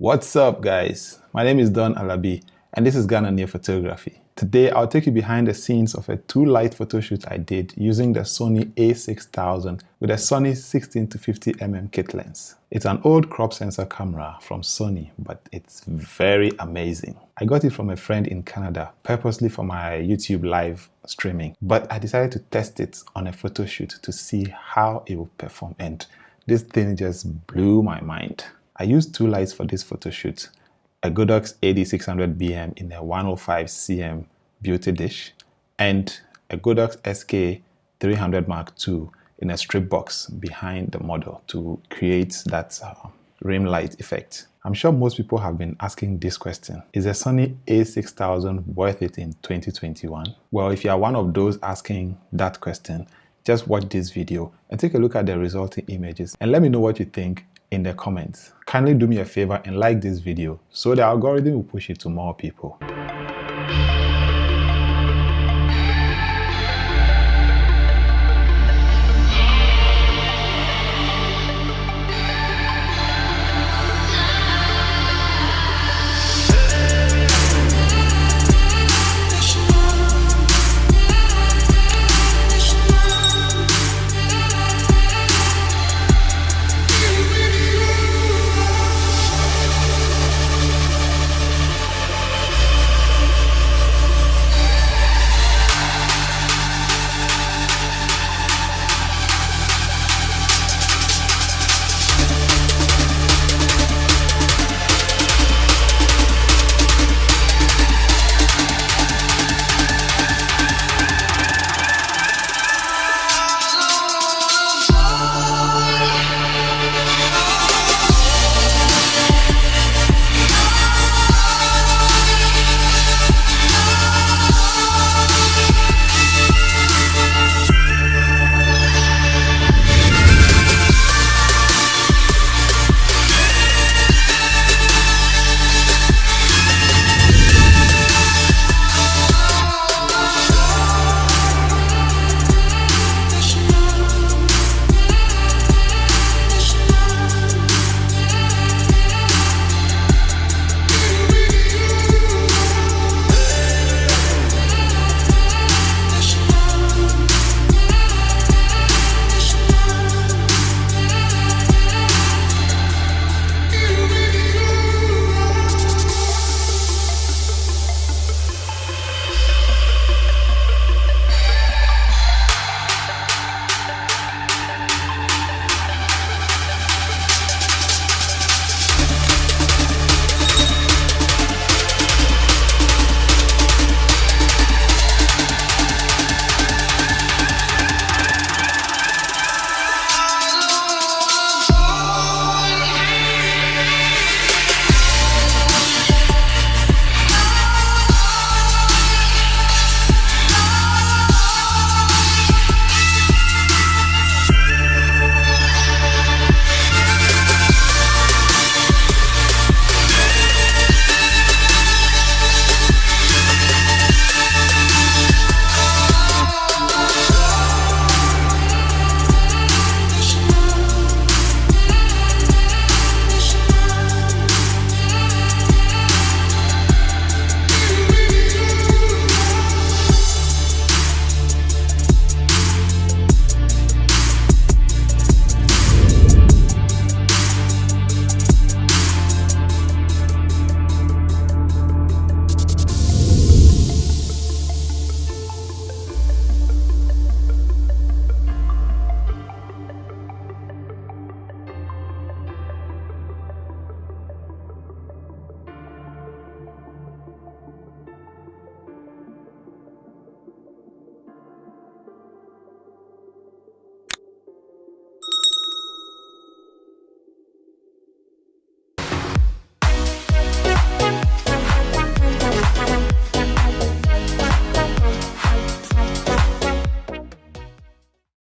What's up, guys? My name is Don Alabi and this is Ghananie Photography. Today I'll take you behind the scenes of a two-light photo shoot I did using the Sony a6000 with a Sony 16-50mm kit lens. It's an old crop sensor camera from Sony, but it's very amazing. I got it from a friend in Canada purposely for my YouTube live streaming, but I decided to test it on a photo shoot to see how it will perform, and this thing just blew my mind. I used two lights for this photo shoot, a Godox ad600BM in a 105cm beauty dish and a Godox SK300ii in a strip box behind the model to create that rim light effect. I'm sure most people have been asking this question: is the Sony a6000 worth it in 2021? Well, if you are one of those asking that question, just watch this video and take a look at the resulting images and let me know what you think in the comments. Kindly do me a favor and like this video so the algorithm will push it to more people.